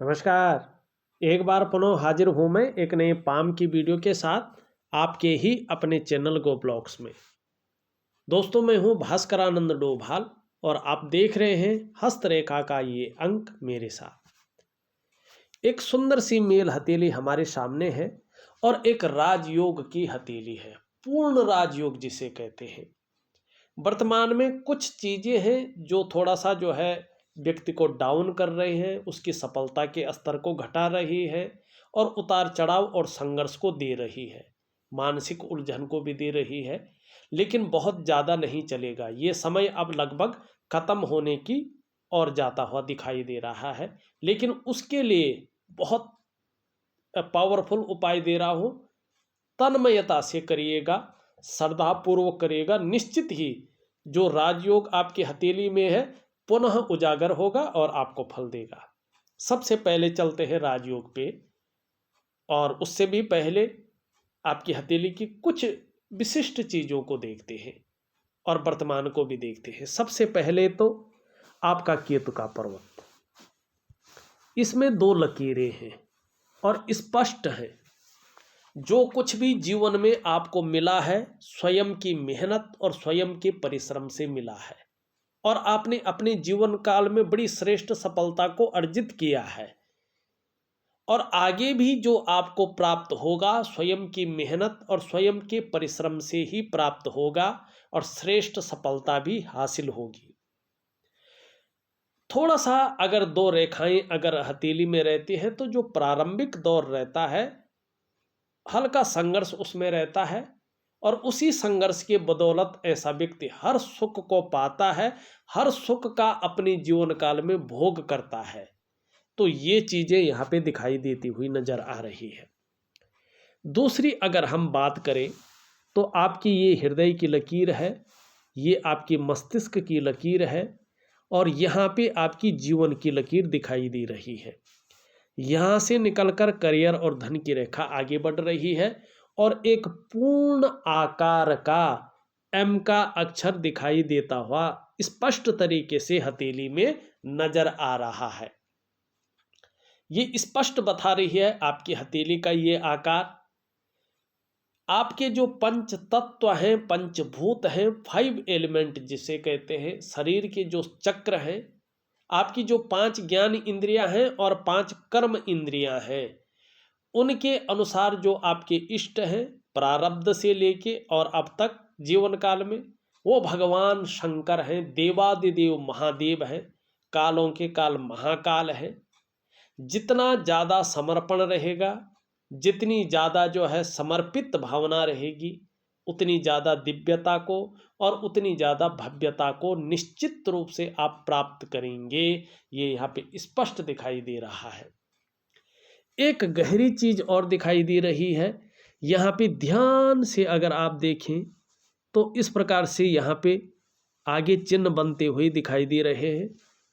नमस्कार। एक बार पुनः हाजिर हूँ मैं एक नए पाम की वीडियो के साथ आपके ही अपने चैनल गो ब्लॉग्स में। दोस्तों, मैं हूँ भास्करानंद डोभाल और आप देख रहे हैं हस्तरेखा का ये अंक मेरे साथ। एक सुंदर सी मेल हथेली हमारे सामने है और एक राजयोग की हथेली है, पूर्ण राजयोग जिसे कहते हैं। वर्तमान में कुछ चीज़ें हैं जो थोड़ा सा जो है व्यक्ति को डाउन कर रहे हैं, उसकी सफलता के स्तर को घटा रही है और उतार चढ़ाव और संघर्ष को दे रही है, मानसिक उलझन को भी दे रही है। लेकिन बहुत ज़्यादा नहीं चलेगा, ये समय अब लगभग ख़त्म होने की और जाता हुआ दिखाई दे रहा है। लेकिन उसके लिए बहुत पावरफुल उपाय दे रहा हूँ, तन्मयता से करिएगा, श्रद्धापूर्वक करिएगा, निश्चित ही जो राजयोग आपकी हथेली में है पुनः उजागर होगा और आपको फल देगा। सबसे पहले चलते हैं राजयोग पे, और उससे भी पहले आपकी हथेली की कुछ विशिष्ट चीज़ों को देखते हैं और वर्तमान को भी देखते हैं। सबसे पहले तो आपका केतु का पर्वत, इसमें दो लकीरें हैं और स्पष्ट है। जो कुछ भी जीवन में आपको मिला है स्वयं की मेहनत और स्वयं के परिश्रम से मिला है और आपने अपने जीवन काल में बड़ी श्रेष्ठ सफलता को अर्जित किया है और आगे भी जो आपको प्राप्त होगा स्वयं की मेहनत और स्वयं के परिश्रम से ही प्राप्त होगा और श्रेष्ठ सफलता भी हासिल होगी। थोड़ा सा अगर दो रेखाएं अगर हथेली में रहती हैं तो जो प्रारंभिक दौर रहता है हल्का संघर्ष उसमें रहता है और उसी संघर्ष के बदौलत ऐसा व्यक्ति हर सुख को पाता है, हर सुख का अपने जीवन काल में भोग करता है। तो ये चीज़ें यहाँ पे दिखाई देती हुई नजर आ रही है। दूसरी अगर हम बात करें तो आपकी ये हृदय की लकीर है, ये आपकी मस्तिष्क की लकीर है और यहाँ पे आपकी जीवन की लकीर दिखाई दे रही है। यहाँ से निकलकर करियर और धन की रेखा आगे बढ़ रही है और एक पूर्ण आकार का एम का अक्षर दिखाई देता हुआ स्पष्ट तरीके से हथेली में नजर आ रहा है। ये स्पष्ट बता रही है आपकी हथेली का ये आकार, आपके जो पंच तत्व हैं, पंचभूत हैं, 5 एलिमेंट जिसे कहते हैं, शरीर के जो चक्र हैं, आपकी जो 5 ज्ञान इंद्रियां हैं और 5 कर्म इंद्रियां हैं, उनके अनुसार जो आपके इष्ट हैं प्रारब्ध से लेके और अब तक जीवन काल में, वो भगवान शंकर हैं, देवादिदेव महादेव हैं, कालों के काल महाकाल हैं। जितना ज़्यादा समर्पण रहेगा, जितनी ज़्यादा जो है समर्पित भावना रहेगी, उतनी ज़्यादा दिव्यता को और उतनी ज़्यादा भव्यता को निश्चित रूप से आप प्राप्त करेंगे। ये यहाँ पे स्पष्ट दिखाई दे रहा है। एक गहरी चीज़ और दिखाई दे रही है, यहाँ पे ध्यान से अगर आप देखें तो इस प्रकार से यहाँ पे आगे चिन्ह बनते हुए दिखाई दे रहे हैं।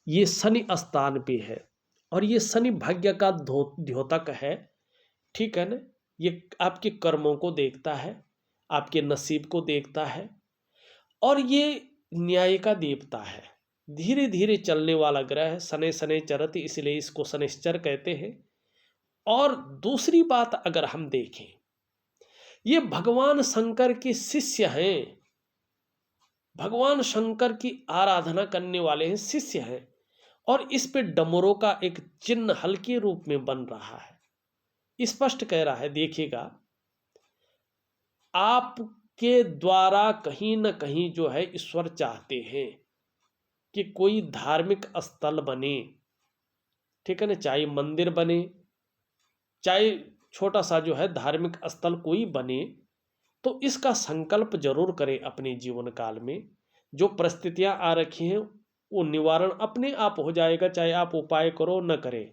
ये शनि स्थान पे है और ये शनि भाग्य का द्योतक है, ठीक है ना। ये आपके कर्मों को देखता है, आपके नसीब को देखता है और ये न्याय का देवता है। धीरे धीरे चलने वाला ग्रह है, शनै शनै चरति, इसलिए इसको शनैश्चर कहते हैं। और दूसरी बात अगर हम देखें, ये भगवान शंकर के शिष्य हैं, भगवान शंकर की आराधना करने वाले हैं, शिष्य हैं और इस पे डमरू का एक चिन्ह हल्के रूप में बन रहा है। स्पष्ट कह रहा है, देखिएगा, आपके द्वारा कहीं ना कहीं जो है ईश्वर चाहते हैं कि कोई धार्मिक स्थल बने, ठीक है ना, चाहे मंदिर बने, चाहे छोटा सा जो है धार्मिक स्थल कोई बने, तो इसका संकल्प जरूर करें अपने जीवन काल में। जो परिस्थितियां आ रखी हैं वो निवारण अपने आप हो जाएगा, चाहे आप उपाय करो न करें।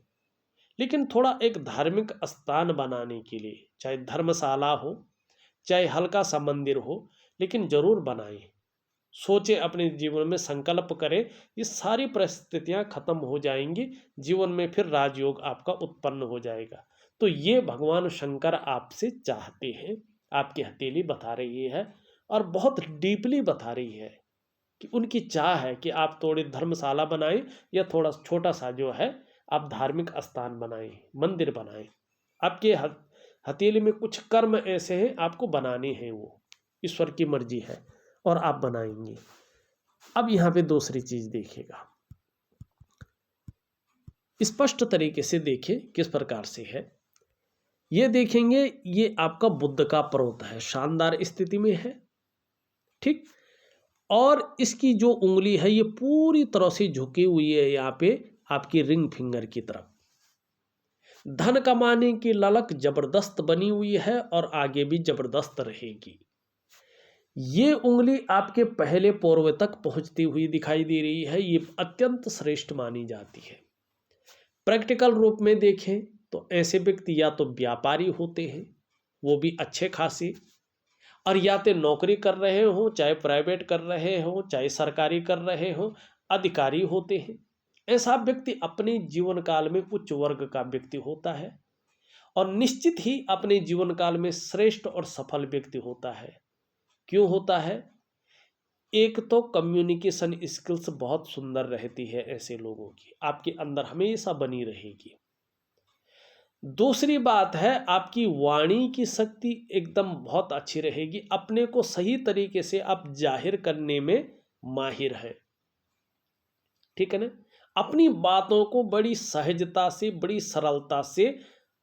लेकिन थोड़ा एक धार्मिक स्थान बनाने के लिए, चाहे धर्मशाला हो चाहे हल्का सा मंदिर हो, लेकिन जरूर बनाएं। सोचे, अपने जीवन में संकल्प करें, ये सारी परिस्थितियां खत्म हो जाएंगी, जीवन में फिर राजयोग आपका उत्पन्न हो जाएगा। तो ये भगवान शंकर आपसे चाहते हैं, आपकी हथेली बता रही है और बहुत डीपली बता रही है कि उनकी चाह है कि आप थोड़ी धर्मशाला बनाएं या थोड़ा छोटा सा जो है आप धार्मिक स्थान बनाएं, मंदिर बनाएं, आपके हथेली में कुछ कर्म ऐसे हैं आपको बनाने हैं, वो ईश्वर की मर्जी है और आप बनाएंगे। अब यहाँ पे दूसरी चीज देखिएगा, स्पष्ट तरीके से देखिए किस प्रकार से है। ये देखेंगे, ये आपका बुद्ध का पर्वत है, शानदार स्थिति में है, ठीक। और इसकी जो उंगली है ये पूरी तरह से झुकी हुई है यहाँ पे आपकी रिंग फिंगर की तरफ। धन कमाने की ललक जबरदस्त बनी हुई है और आगे भी जबरदस्त रहेगी। ये उंगली आपके पहले पोर्व तक पहुंचती हुई दिखाई दे रही है, ये अत्यंत श्रेष्ठ मानी जाती है। प्रैक्टिकल रूप में देखें तो ऐसे व्यक्ति या तो व्यापारी होते हैं, वो भी अच्छे खासे, और या तो नौकरी कर रहे हो, चाहे प्राइवेट कर रहे हो, चाहे सरकारी कर रहे हो, अधिकारी होते हैं। ऐसा व्यक्ति अपने जीवन काल में उच्च वर्ग का व्यक्ति होता है और निश्चित ही अपने जीवन काल में श्रेष्ठ और सफल व्यक्ति होता है। क्यों होता है? एक तो कम्युनिकेशन स्किल्स बहुत सुंदर रहती है ऐसे लोगों की, आपके अंदर हमेशा बनी रहेगी। दूसरी बात है आपकी वाणी की शक्ति एकदम बहुत अच्छी रहेगी, अपने को सही तरीके से आप जाहिर करने में माहिर हैं, ठीक है ना। अपनी बातों को बड़ी सहजता से, बड़ी सरलता से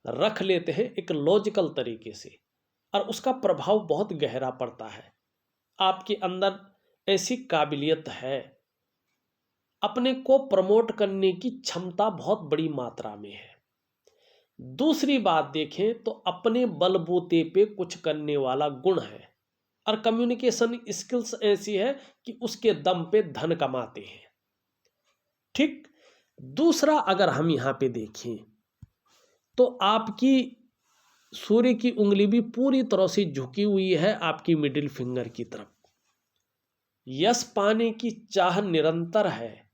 रख लेते हैं एक लॉजिकल तरीके से, और उसका प्रभाव बहुत गहरा पड़ता है। आपके अंदर ऐसी काबिलियत है, अपने को प्रमोट करने की क्षमता बहुत बड़ी मात्रा में है। दूसरी बात देखें तो अपने बलबूते पे कुछ करने वाला गुण है, और कम्युनिकेशन स्किल्स ऐसी है कि उसके दम पे धन कमाते हैं, ठीक। दूसरा अगर हम यहां पे देखें तो आपकी सूर्य की उंगली भी पूरी तरह से झुकी हुई है आपकी मिडिल फिंगर की तरफ। यश पाने की चाह निरंतर है,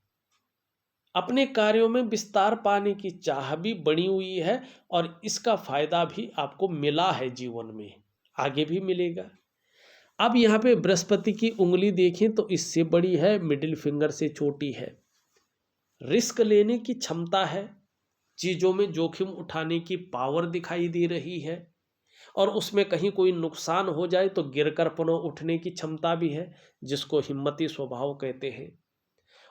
अपने कार्यों में विस्तार पाने की चाह भी बनी हुई है, और इसका फायदा भी आपको मिला है जीवन में, आगे भी मिलेगा। अब यहाँ पे बृहस्पति की उंगली देखें तो इससे बड़ी है, मिडिल फिंगर से छोटी है। रिस्क लेने की क्षमता है, चीज़ों में जोखिम उठाने की पावर दिखाई दे रही है, और उसमें कहीं कोई नुकसान हो जाए तो गिरकर पुनः उठने की क्षमता भी है, जिसको हिम्मती स्वभाव कहते हैं।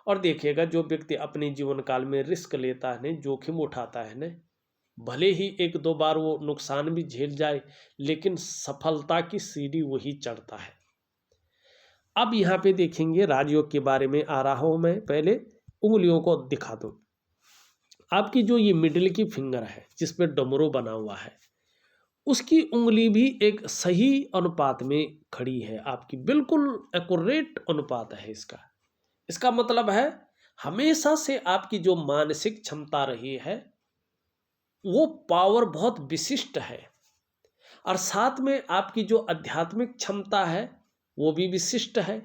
और देखिएगा जो व्यक्ति अपने जीवन काल में रिस्क लेता है न, जोखिम उठाता है न, भले ही एक दो बार वो नुकसान भी झेल जाए, लेकिन सफलता की सीढ़ी वही चढ़ता है। अब यहाँ पे देखेंगे राजयोग के बारे में आ रहा हूँ मैं, पहले उंगलियों को दिखा दो। आपकी जो ये मिडिल की फिंगर है जिसमें डमरू बना हुआ है, उसकी उंगली भी एक सही अनुपात में खड़ी है, आपकी बिल्कुल एक्यूरेट अनुपात है इसका। इसका मतलब है हमेशा से आपकी जो मानसिक क्षमता रही है वो पावर बहुत विशिष्ट है, और साथ में आपकी जो आध्यात्मिक क्षमता है वो भी विशिष्ट है,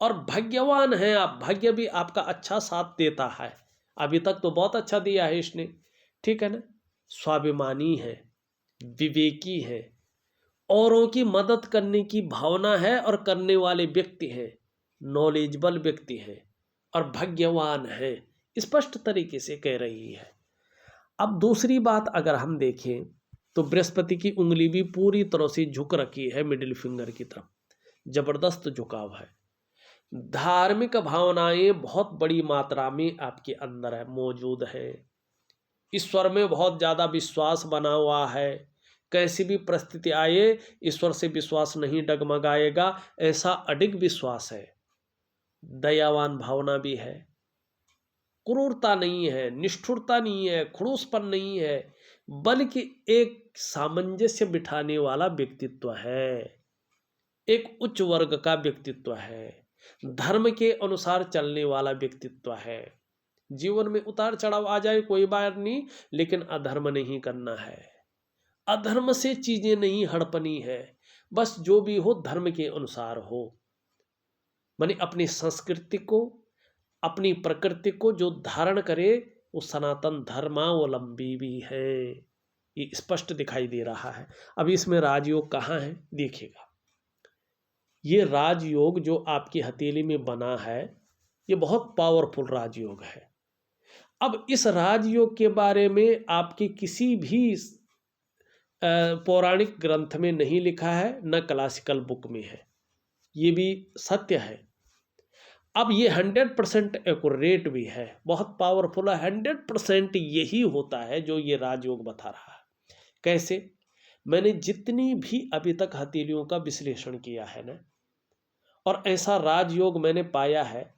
और भाग्यवान है आप, भाग्य भी आपका अच्छा साथ देता है। अभी तक तो बहुत अच्छा दिया है इसने, ठीक है ना। स्वाभिमानी है, विवेकी है, औरों की मदद करने की भावना है और करने वाले व्यक्ति हैं, नॉलेजेबल व्यक्ति हैं और भाग्यवान है, स्पष्ट तरीके से कह रही है। अब दूसरी बात अगर हम देखें तो बृहस्पति की उंगली भी पूरी तरह से झुक रखी है मिडिल फिंगर की तरफ, जबरदस्त झुकाव है। धार्मिक भावनाएं बहुत बड़ी मात्रा में आपके अंदर है, मौजूद है। ईश्वर में बहुत ज़्यादा विश्वास बना हुआ है, कैसी भी परिस्थिति आए ईश्वर से विश्वास नहीं डगमगाएगा, ऐसा अडिग विश्वास है। दयावान भावना भी है, क्रूरता नहीं है, निष्ठुरता नहीं है, खड़ूसपन नहीं है, बल्कि एक सामंजस्य बिठाने वाला व्यक्तित्व है, एक उच्च वर्ग का व्यक्तित्व है, धर्म के अनुसार चलने वाला व्यक्तित्व है। जीवन में उतार चढ़ाव आ जाए कोई बात नहीं, लेकिन अधर्म नहीं करना है, अधर्म से चीजें नहीं हड़पनी है, बस जो भी हो धर्म के अनुसार हो। माने अपनी संस्कृति को, अपनी प्रकृति को जो धारण करे वो सनातन धर्मावलंबी भी है, ये स्पष्ट दिखाई दे रहा है। अब इसमें राजयोग कहाँ है देखिएगा, ये राजयोग जो आपकी हथेली में बना है ये बहुत पावरफुल राजयोग है। अब इस राजयोग के बारे में आपकी किसी भी पौराणिक ग्रंथ में नहीं लिखा है, न क्लासिकल बुक में है, ये भी सत्य है। अब ये 100% एक्यूरेट भी है, बहुत पावरफुल है। 100% यही होता है जो ये राजयोग बता रहा है। कैसे? मैंने जितनी भी अभी तक हथेलियों का विश्लेषण किया है ना, और ऐसा राजयोग मैंने पाया है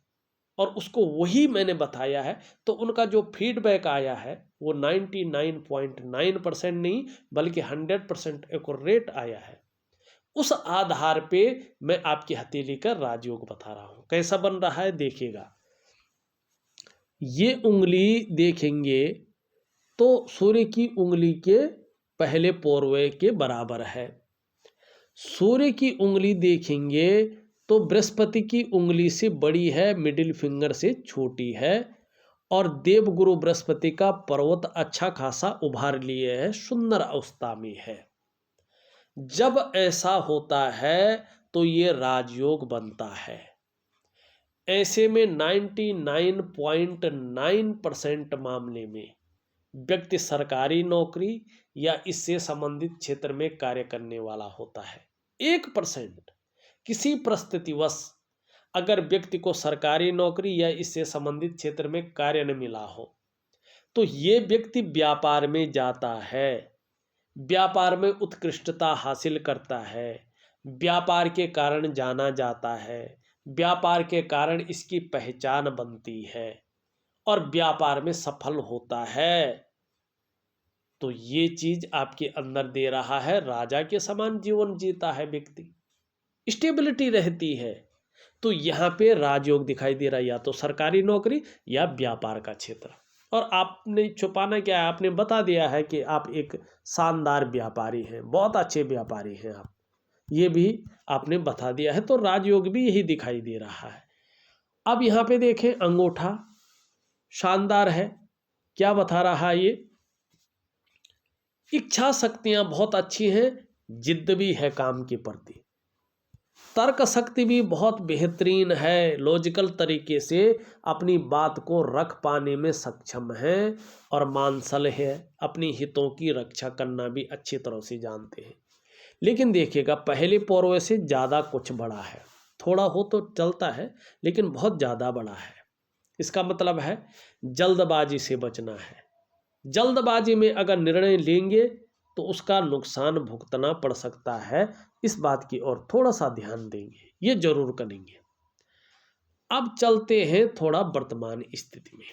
और उसको वही मैंने बताया है, तो उनका जो फीडबैक आया है वो 99.9% नहीं बल्कि 100% एक्यूरेट आया है। उस आधार पे मैं आपकी हथेली का राजयोग बता रहा हूं। कैसा बन रहा है देखिएगा। ये उंगली देखेंगे तो सूर्य की उंगली के पहले पोरवे के बराबर है। सूर्य की उंगली देखेंगे तो बृहस्पति की उंगली से बड़ी है, मिडिल फिंगर से छोटी है, और देवगुरु बृहस्पति का पर्वत अच्छा खासा उभार लिए है, सुंदर अवस्था में है। जब ऐसा होता है तो ये राजयोग बनता है। ऐसे में 99.9% मामले में व्यक्ति सरकारी नौकरी या इससे संबंधित क्षेत्र में कार्य करने वाला होता है। 1% किसी परिस्थितिवश अगर व्यक्ति को सरकारी नौकरी या इससे संबंधित क्षेत्र में कार्य न मिला हो तो ये व्यक्ति व्यापार में जाता है, व्यापार में उत्कृष्टता हासिल करता है, व्यापार के कारण जाना जाता है, व्यापार के कारण इसकी पहचान बनती है और व्यापार में सफल होता है। तो ये चीज आपके अंदर दे रहा है, राजा के समान जीवन जीता है व्यक्ति, स्टेबिलिटी रहती है। तो यहाँ पे राजयोग दिखाई दे रहा है, या तो सरकारी नौकरी या व्यापार का क्षेत्र। और आपने छुपाना क्या है, आपने बता दिया है कि आप एक शानदार व्यापारी हैं, बहुत अच्छे व्यापारी हैं आप, ये भी आपने बता दिया है। तो राजयोग भी यही दिखाई दे रहा है। अब यहाँ पे देखें, अंगूठा शानदार है, क्या बता रहा है ये? इच्छा शक्तियां बहुत अच्छी हैं, जिद्द भी है काम के प्रति, तर्क शक्ति भी बहुत बेहतरीन है, लॉजिकल तरीके से अपनी बात को रख पाने में सक्षम है, और मानसल है, अपनी हितों की रक्षा करना भी अच्छी तरह से जानते हैं। लेकिन देखिएगा, पहले पौरवे से ज़्यादा कुछ बड़ा है, थोड़ा हो तो चलता है लेकिन बहुत ज़्यादा बड़ा है। इसका मतलब है जल्दबाजी से बचना है। जल्दबाजी में अगर निर्णय लेंगे तो उसका नुकसान भुगतना पड़ सकता है, इस बात की ओर थोड़ा सा ध्यान देंगे, ये जरूर करेंगे। अब चलते हैं थोड़ा वर्तमान स्थिति में,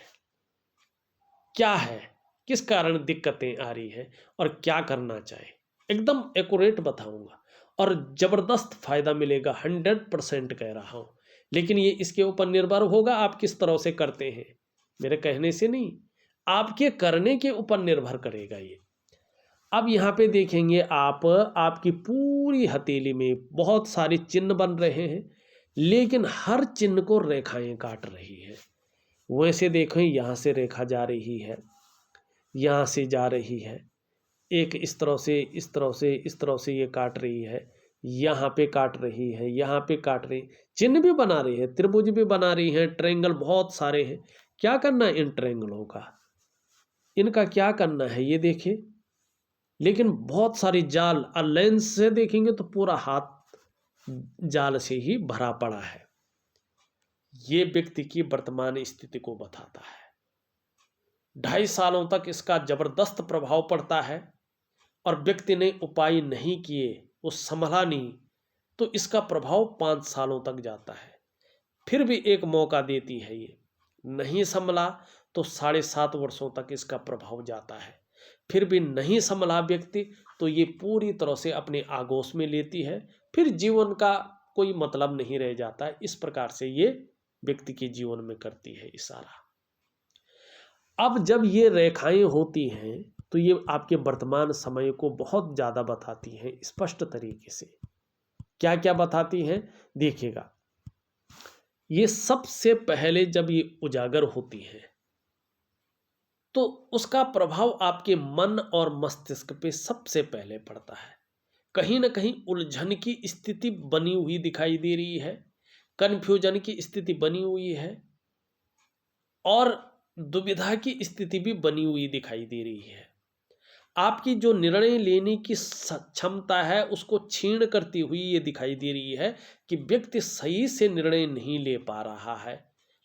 क्या है, किस कारण दिक्कतें आ रही है और क्या करना चाहिए, एकदम एक्यूरेट बताऊंगा और जबरदस्त फायदा मिलेगा, 100% कह रहा हूं। लेकिन ये इसके ऊपर निर्भर होगा आप किस तरह से करते हैं, मेरे कहने से नहीं, आपके करने के ऊपर निर्भर करेगा ये। अब यहाँ पे देखेंगे आप, आपकी पूरी हथेली में बहुत सारे चिन्ह बन रहे हैं, लेकिन हर चिन्ह को रेखाएं काट रही है। वैसे देखें, यहाँ से रेखा जा रही है, यहाँ से जा रही है, एक इस तरह से, इस तरह से, इस तरह से ये काट रही है, यहाँ पे काट रही है, यहाँ पे काट रही, चिन्ह भी बना रही है, त्रिभुज भी बना रही है, ट्रायंगल बहुत सारे हैं। क्या करना है इन ट्रायंगलों का, इनका क्या करना है ये देखिए। लेकिन बहुत सारी जाल, और लेंस से देखेंगे तो पूरा हाथ जाल से ही भरा पड़ा है। ये व्यक्ति की वर्तमान स्थिति को बताता है। 2.5 सालों तक इसका जबरदस्त प्रभाव पड़ता है और व्यक्ति ने उपाय नहीं किए, वो संभला नहीं, तो इसका प्रभाव 5 सालों तक जाता है। फिर भी एक मौका देती है ये, नहीं संभला तो 7.5 वर्षों तक इसका प्रभाव जाता है। फिर भी नहीं संभला व्यक्ति तो ये पूरी तरह से अपने आगोश में लेती है, फिर जीवन का कोई मतलब नहीं रह जाता है। इस प्रकार से ये व्यक्ति के जीवन में करती है इशारा। अब जब ये रेखाएं होती हैं तो ये आपके वर्तमान समय को बहुत ज़्यादा बताती हैं स्पष्ट तरीके से। क्या क्या बताती हैं देखिएगा। ये सबसे पहले जब ये उजागर होती है तो उसका प्रभाव आपके मन और मस्तिष्क पे सबसे पहले पड़ता है। कहीं ना कहीं उलझन की स्थिति बनी हुई दिखाई दे रही है, कन्फ्यूजन की स्थिति बनी हुई है, और दुविधा की स्थिति भी बनी हुई दिखाई दे रही है। आपकी जो निर्णय लेने की क्षमता है उसको क्षीण करती हुई ये दिखाई दे रही है कि व्यक्ति सही से निर्णय नहीं ले पा रहा है,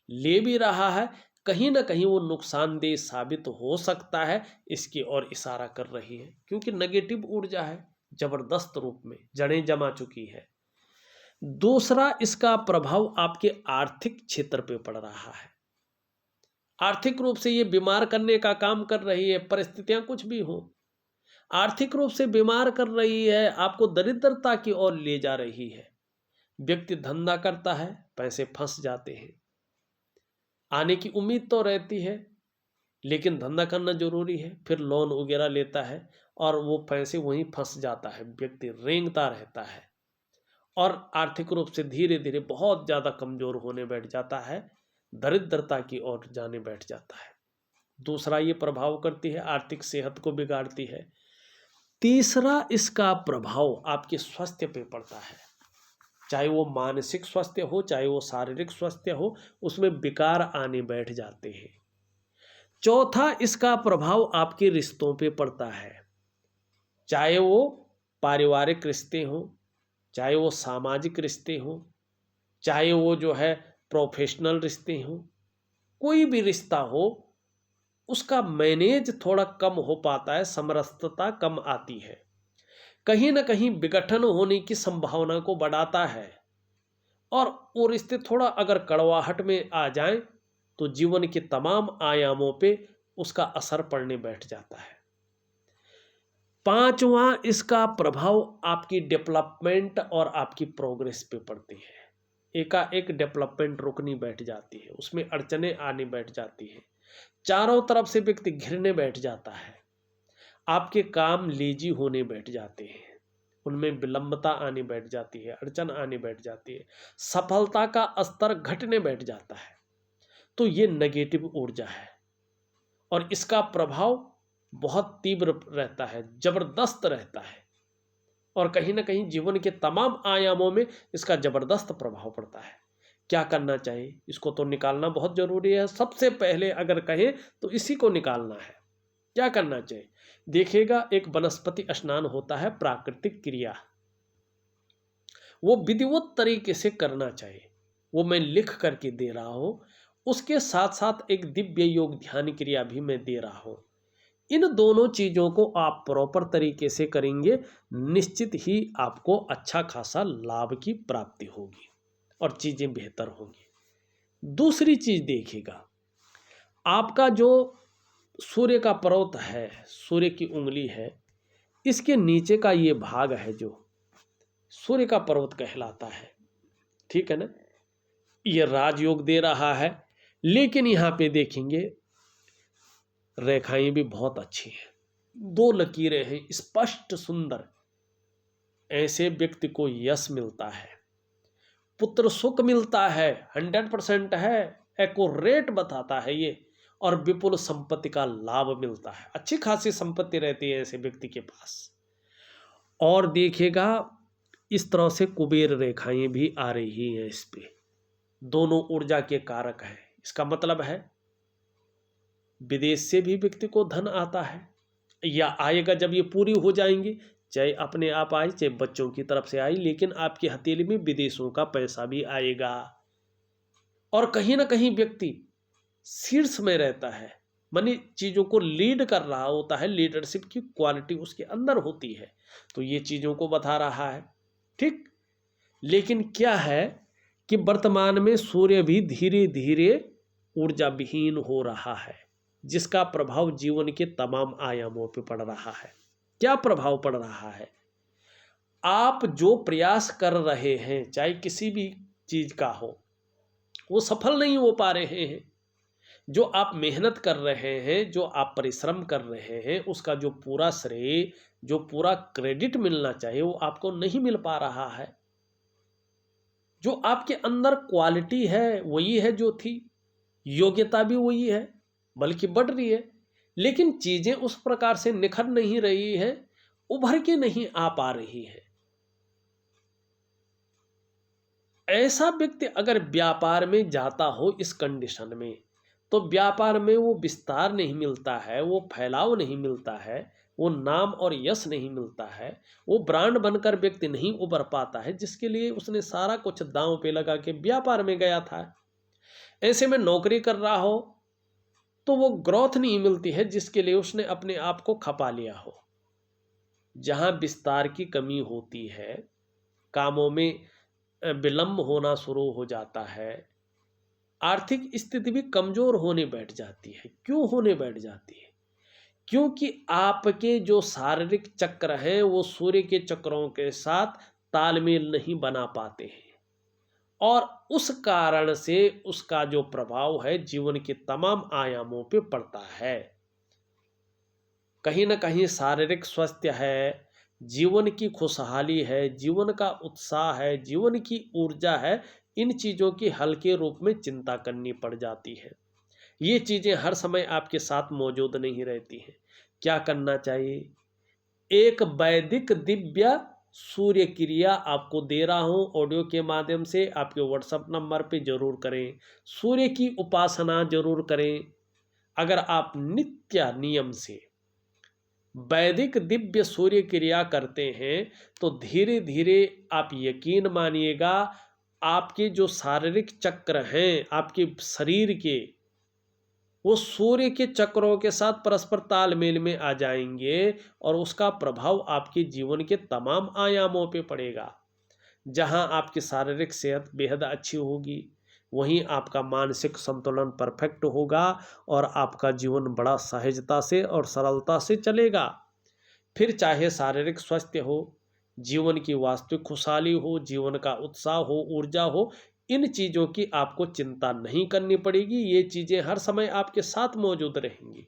ले भी रहा है कहीं ना कहीं वो नुकसानदेह साबित हो सकता है, इसकी ओर इशारा कर रही है, क्योंकि नेगेटिव ऊर्जा है, जबरदस्त रूप में जड़ें जमा चुकी है। दूसरा, इसका प्रभाव आपके आर्थिक क्षेत्र पे पड़ रहा है। आर्थिक रूप से ये बीमार करने का काम कर रही है, परिस्थितियां कुछ भी हो, आर्थिक रूप से बीमार कर रही है, आपको दरिद्रता की ओर ले जा रही है। व्यक्ति धंधा करता है, पैसे फंस जाते हैं, आने की उम्मीद तो रहती है लेकिन धंधा करना जरूरी है, फिर लोन वगैरह लेता है और वो पैसे वहीं फंस जाता है, व्यक्ति रेंगता रहता है और आर्थिक रूप से धीरे धीरे बहुत ज़्यादा कमज़ोर होने बैठ जाता है, दरिद्रता की ओर जाने बैठ जाता है। दूसरा, ये प्रभाव करती है, आर्थिक सेहत को बिगाड़ती है। तीसरा, इसका प्रभाव आपके स्वास्थ्य पे पड़ता है, चाहे वो मानसिक स्वास्थ्य हो चाहे वो शारीरिक स्वास्थ्य हो, उसमें विकार आने बैठ जाते हैं। चौथा, इसका प्रभाव आपके रिश्तों पे पड़ता है, चाहे वो पारिवारिक रिश्ते हो, चाहे वो सामाजिक रिश्ते हो, चाहे वो जो है प्रोफेशनल रिश्ते हो, कोई भी रिश्ता हो उसका मैनेज थोड़ा कम हो पाता है, समरसता कम आती है, कहीं ना कहीं विघटन होने की संभावना को बढ़ाता है और वो रिश्ते थोड़ा अगर कड़वाहट में आ जाएं तो जीवन के तमाम आयामों पे उसका असर पड़ने बैठ जाता है। पांचवा, इसका प्रभाव आपकी डेवलपमेंट और आपकी प्रोग्रेस पे पड़ती है। एकाएक डेवलपमेंट रुकनी बैठ जाती है, उसमें अड़चने आने बैठ जाती हैं, चारों तरफ से व्यक्ति घिरने बैठ जाता है, आपके काम लेजी होने बैठ जाते हैं, उनमें विलंबता आने बैठ जाती है, अड़चन आने बैठ जाती है, सफलता का स्तर घटने बैठ जाता है। तो ये नेगेटिव ऊर्जा है और इसका प्रभाव बहुत तीव्र रहता है, जबरदस्त रहता है और कहीं ना कहीं जीवन के तमाम आयामों में इसका जबरदस्त प्रभाव पड़ता है। क्या करना चाहिए? इसको तो निकालना बहुत जरूरी है। सबसे पहले अगर कहें तो इसी को निकालना है। क्या करना चाहिए? देखिएगा, एक वनस्पति स्नान होता है, प्राकृतिक क्रिया, वो विधिवत तरीके से करना चाहिए, वो मैं लिख करके दे रहा हूं। उसके साथ साथ एक दिव्य योग ध्यान क्रिया भी मैं दे रहा हूं। इन दोनों चीजों को आप प्रॉपर तरीके से करेंगे, निश्चित ही आपको अच्छा खासा लाभ की प्राप्ति होगी और चीजें बेहतर होंगी। दूसरी चीज देखिएगा, आपका जो सूर्य का पर्वत है, सूर्य की उंगली है, इसके नीचे का ये भाग है जो सूर्य का पर्वत कहलाता है, ठीक है ना। ये राजयोग दे रहा है, लेकिन यहां पे देखेंगे रेखाएं भी बहुत अच्छी हैं, दो लकीरें हैं स्पष्ट सुंदर। ऐसे व्यक्ति को यश मिलता है, पुत्र सुख मिलता है, 100% है, एक्यूरेट बताता है ये, और विपुल संपत्ति का लाभ मिलता है, अच्छी खासी संपत्ति रहती है ऐसे व्यक्ति के पास। और देखिएगा, इस तरह से कुबेर रेखाएं भी आ रही हैं इस पे, दोनों ऊर्जा के कारक है। इसका मतलब है विदेश से भी व्यक्ति को धन आता है या आएगा, जब ये पूरी हो जाएंगी, चाहे अपने आप आए चाहे बच्चों की तरफ से आई, लेकिन आपकी हथेली में विदेशों का पैसा भी आएगा। और कहीं ना कहीं व्यक्ति शीर्ष में रहता है, मानी चीजों को लीड कर रहा होता है, लीडरशिप की क्वालिटी उसके अंदर होती है, तो ये चीजों को बता रहा है, ठीक। लेकिन क्या है कि वर्तमान में सूर्य भी धीरे धीरे ऊर्जा विहीन हो रहा है, जिसका प्रभाव जीवन के तमाम आयामों पर पड़ रहा है। क्या प्रभाव पड़ रहा है? आप जो प्रयास कर रहे हैं, चाहे किसी भी चीज का हो, वो सफल नहीं हो पा रहे हैं। जो आप मेहनत कर रहे हैं, जो आप परिश्रम कर रहे हैं, उसका जो पूरा श्रेय, जो पूरा क्रेडिट मिलना चाहिए, वो आपको नहीं मिल पा रहा है। जो आपके अंदर क्वालिटी है वही है जो थी, योग्यता भी वही है, बल्कि बढ़ रही है, लेकिन चीजें उस प्रकार से निखर नहीं रही है, उभर के नहीं आ पा रही है। ऐसा व्यक्ति अगर व्यापार में जाता हो इस कंडीशन में, तो व्यापार में वो विस्तार नहीं मिलता है, वो फैलाव नहीं मिलता है, वो नाम और यश नहीं मिलता है, वो ब्रांड बनकर व्यक्ति नहीं उभर पाता है जिसके लिए उसने सारा कुछ दांव पे लगा के व्यापार में गया था। ऐसे में नौकरी कर रहा हो तो वो ग्रोथ नहीं मिलती है जिसके लिए उसने अपने आप को खपा लिया हो। जहां विस्तार की कमी होती है, कामों में विलंब होना शुरू हो जाता है, आर्थिक स्थिति भी कमजोर होने बैठ जाती है। क्यों होने बैठ जाती है? क्योंकि आपके जो शारीरिक चक्र हैं वो सूर्य के चक्रों के साथ तालमेल नहीं बना पाते हैं, और उस कारण से उसका जो प्रभाव है जीवन के तमाम आयामों पे पड़ता है। कहीं ना कहीं शारीरिक स्वास्थ्य है, जीवन की खुशहाली है, जीवन का उत्साह है, जीवन की ऊर्जा है, इन चीज़ों की हल्के रूप में चिंता करनी पड़ जाती है। ये चीज़ें हर समय आपके साथ मौजूद नहीं रहती हैं। क्या करना चाहिए? एक वैदिक दिव्य सूर्य क्रिया आपको दे रहा हूँ ऑडियो के माध्यम से, आपके व्हाट्सएप नंबर पे जरूर करें। सूर्य की उपासना जरूर करें। अगर आप नित्य नियम से वैदिक दिव्य सूर्य क्रिया करते हैं तो धीरे धीरे आप यकीन मानिएगा आपके जो शारीरिक चक्र हैं आपके शरीर के, वो सूर्य के चक्रों के साथ परस्पर तालमेल में आ जाएंगे और उसका प्रभाव आपके जीवन के तमाम आयामों पे पड़ेगा। जहां आपकी शारीरिक सेहत बेहद अच्छी होगी, वहीं आपका मानसिक संतुलन परफेक्ट होगा और आपका जीवन बड़ा सहजता से और सरलता से चलेगा। फिर चाहे शारीरिक स्वास्थ्य हो, जीवन की वास्तविक खुशहाली हो, जीवन का उत्साह हो, ऊर्जा हो, इन चीज़ों की आपको चिंता नहीं करनी पड़ेगी। ये चीज़ें हर समय आपके साथ मौजूद रहेंगी।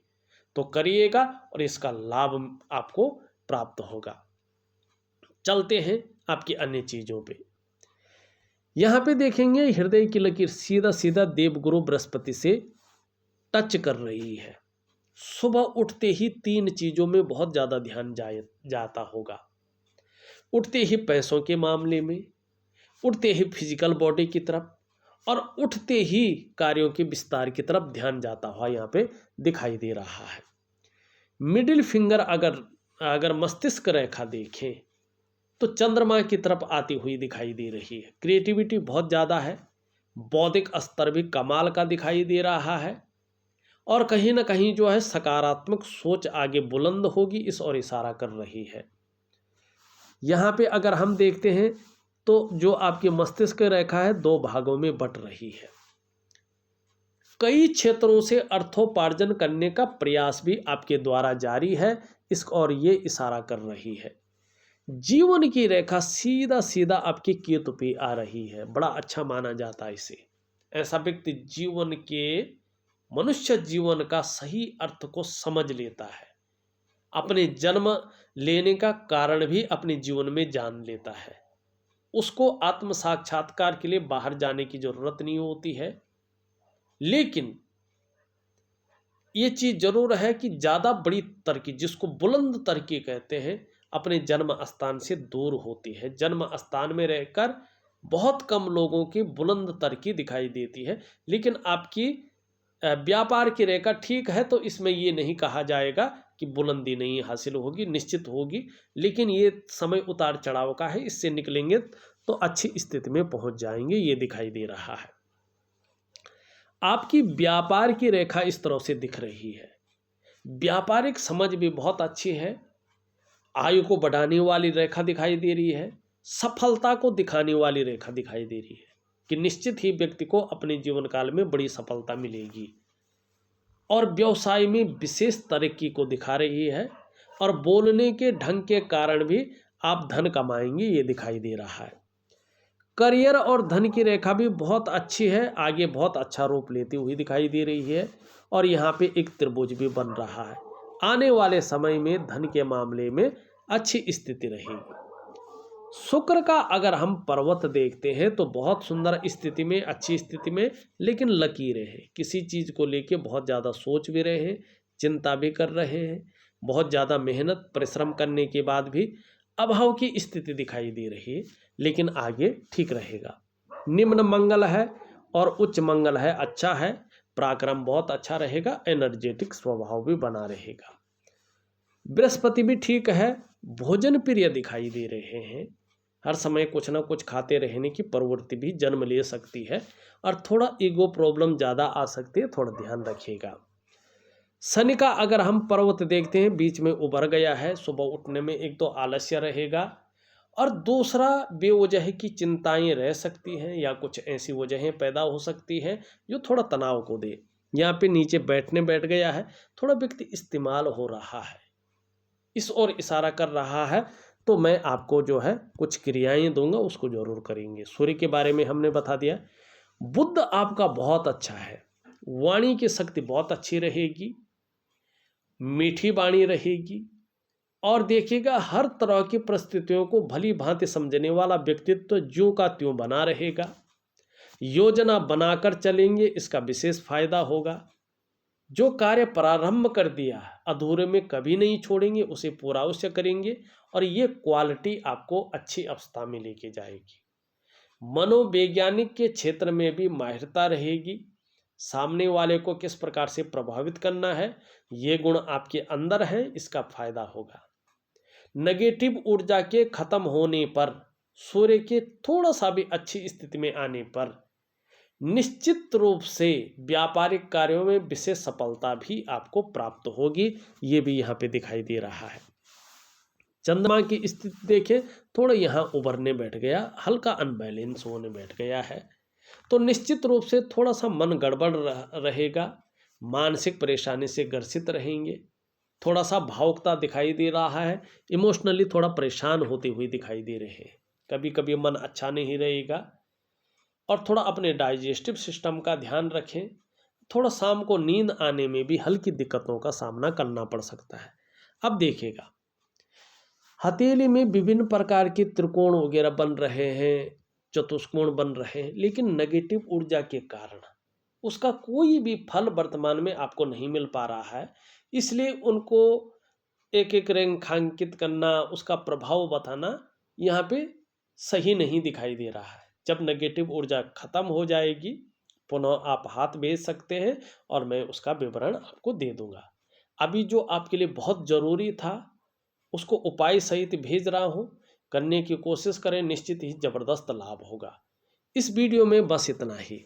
तो करिएगा और इसका लाभ आपको प्राप्त होगा। चलते हैं आपकी अन्य चीज़ों पे। यहाँ पे देखेंगे हृदय की लकीर सीधा सीधा देवगुरु बृहस्पति से टच कर रही है। सुबह उठते ही 3 चीज़ों में बहुत ज़्यादा ध्यान जाता होगा। उठते ही पैसों के मामले में, उठते ही फिजिकल बॉडी की तरफ, और उठते ही कार्यों के विस्तार की तरफ ध्यान जाता हुआ यहाँ पे दिखाई दे रहा है। मिडिल फिंगर अगर मस्तिष्क रेखा देखें तो चंद्रमा की तरफ आती हुई दिखाई दे रही है। क्रिएटिविटी बहुत ज़्यादा है, बौद्धिक स्तर भी कमाल का दिखाई दे रहा है, और कहीं ना कहीं जो है सकारात्मक सोच आगे बुलंद होगी इस ओर इशारा कर रही है। यहाँ पे अगर हम देखते हैं तो जो आपकी मस्तिष्क रेखा है 2 भागों में बट रही है। कई क्षेत्रों से अर्थोपार्जन करने का प्रयास भी आपके द्वारा जारी है, इस और ये इशारा कर रही है। जीवन की रेखा सीधा सीधा आपके केतु पे आ रही है, बड़ा अच्छा माना जाता है इसे। ऐसा व्यक्ति जीवन के मनुष्य जीवन का सही अर्थ को समझ लेता है, अपने जन्म लेने का कारण भी अपने जीवन में जान लेता है। उसको आत्म साक्षात्कार के लिए बाहर जाने की जरूरत नहीं होती है। लेकिन ये चीज जरूर है कि ज्यादा बड़ी तरक्की, जिसको बुलंद तरक्की कहते हैं, अपने जन्म स्थान से दूर होती है। जन्म स्थान में रहकर बहुत कम लोगों की बुलंद तरक्की दिखाई देती है। लेकिन आपकी व्यापार की रेखा ठीक है तो इसमें ये नहीं कहा जाएगा कि बुलंदी नहीं हासिल होगी, निश्चित होगी। लेकिन ये समय उतार चढ़ाव का है, इससे निकलेंगे तो अच्छी स्थिति में पहुंच जाएंगे, ये दिखाई दे रहा है। आपकी व्यापार की रेखा इस तरह से दिख रही है। व्यापारिक समझ भी बहुत अच्छी है, आयु को बढ़ाने वाली रेखा दिखाई दे रही है, सफलता को दिखाने वाली रेखा दिखाई दे रही है कि निश्चित ही व्यक्ति को अपने जीवन काल में बड़ी सफलता मिलेगी, और व्यवसाय में विशेष तरक्की को दिखा रही है, और बोलने के ढंग के कारण भी आप धन कमाएंगे, ये दिखाई दे रहा है। करियर और धन की रेखा भी बहुत अच्छी है, आगे बहुत अच्छा रूप लेती हुई दिखाई दे रही है, और यहाँ पे एक त्रिभुज भी बन रहा है। आने वाले समय में धन के मामले में अच्छी स्थिति रहेगी। शुक्र का अगर हम पर्वत देखते हैं तो बहुत सुंदर स्थिति में, अच्छी स्थिति में, लेकिन लकीरें हैं। किसी चीज़ को लेके बहुत ज़्यादा सोच भी रहे हैं, चिंता भी कर रहे हैं, बहुत ज़्यादा मेहनत परिश्रम करने के बाद भी अभाव की स्थिति दिखाई दे रही है, लेकिन आगे ठीक रहेगा। निम्न मंगल है और उच्च मंगल है, अच्छा है। पराक्रम बहुत अच्छा रहेगा, एनर्जेटिक स्वभाव भी बना रहेगा। बृहस्पति भी ठीक है, भोजन प्रिय दिखाई दे रहे हैं, हर समय कुछ ना कुछ खाते रहने की प्रवृत्ति भी जन्म ले सकती है और थोड़ा ईगो प्रॉब्लम ज़्यादा आ सकती है, थोड़ा ध्यान रखिएगा। शनि का अगर हम पर्वत देखते हैं, बीच में उभर गया है, सुबह उठने में एक तो आलस्य रहेगा और दूसरा बेवजह की चिंताएं रह सकती हैं या कुछ ऐसी वजहें पैदा हो सकती हैं जो थोड़ा तनाव को दे। यहाँ पे नीचे बैठ गया है, थोड़ा व्यक्ति इस्तेमाल हो रहा है, इस ओर इशारा कर रहा है, तो मैं आपको जो है कुछ क्रियाएं दूंगा, उसको जरूर करेंगे। सूर्य के बारे में हमने बता दिया। बुध आपका बहुत अच्छा है, वाणी की शक्ति बहुत अच्छी रहेगी, मीठी वाणी रहेगी और देखिएगा हर तरह की परिस्थितियों को भली भांति समझने वाला व्यक्तित्व ज्यों का त्यों बना रहेगा। योजना बनाकर चलेंगे, इसका विशेष फायदा होगा। जो कार्य प्रारंभ कर दिया अधूरे में कभी नहीं छोड़ेंगे, उसे पूरा अवश्य करेंगे और ये क्वालिटी आपको अच्छी अवस्था में लेके जाएगी। मनोवैज्ञानिक के क्षेत्र में भी माहिरता रहेगी, सामने वाले को किस प्रकार से प्रभावित करना है ये गुण आपके अंदर है, इसका फायदा होगा। नेगेटिव ऊर्जा के खत्म होने पर, सूर्य के थोड़ा सा भी अच्छी स्थिति में आने पर निश्चित रूप से व्यापारिक कार्यों में विशेष सफलता भी आपको प्राप्त होगी, ये भी यहाँ पे दिखाई दे रहा है। चंद्रमा की स्थिति देखें, थोड़ा यहाँ उभरने बैठ गया, हल्का अनबैलेंस होने बैठ गया है, तो निश्चित रूप से थोड़ा सा मन गड़बड़ रहेगा, मानसिक परेशानी से ग्रसित रहेंगे, थोड़ा सा भावुकता दिखाई दे रहा है, इमोशनली थोड़ा परेशान होते हुए दिखाई दे रहे हैं, कभी कभी मन अच्छा नहीं रहेगा और थोड़ा अपने डाइजेस्टिव सिस्टम का ध्यान रखें। थोड़ा शाम को नींद आने में भी हल्की दिक्कतों का सामना करना पड़ सकता है। अब देखिएगा, हथेली में विभिन्न प्रकार के त्रिकोण वगैरह बन रहे हैं, चतुष्कोण बन रहे हैं, लेकिन नेगेटिव ऊर्जा के कारण उसका कोई भी फल वर्तमान में आपको नहीं मिल पा रहा है, इसलिए उनको एक एक रेखांकित करना, उसका प्रभाव बताना यहाँ पे सही नहीं दिखाई दे रहा है। जब नेगेटिव ऊर्जा खत्म हो जाएगी, पुनः आप हाथ भेज सकते हैं और मैं उसका विवरण आपको दे दूंगा। अभी जो आपके लिए बहुत ज़रूरी था उसको उपाय सहित भेज रहा हूं, करने की कोशिश करें, निश्चित ही ज़बरदस्त लाभ होगा। इस वीडियो में बस इतना ही,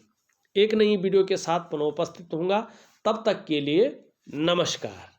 एक नई वीडियो के साथ पुनः उपस्थित होऊंगा, तब तक के लिए नमस्कार।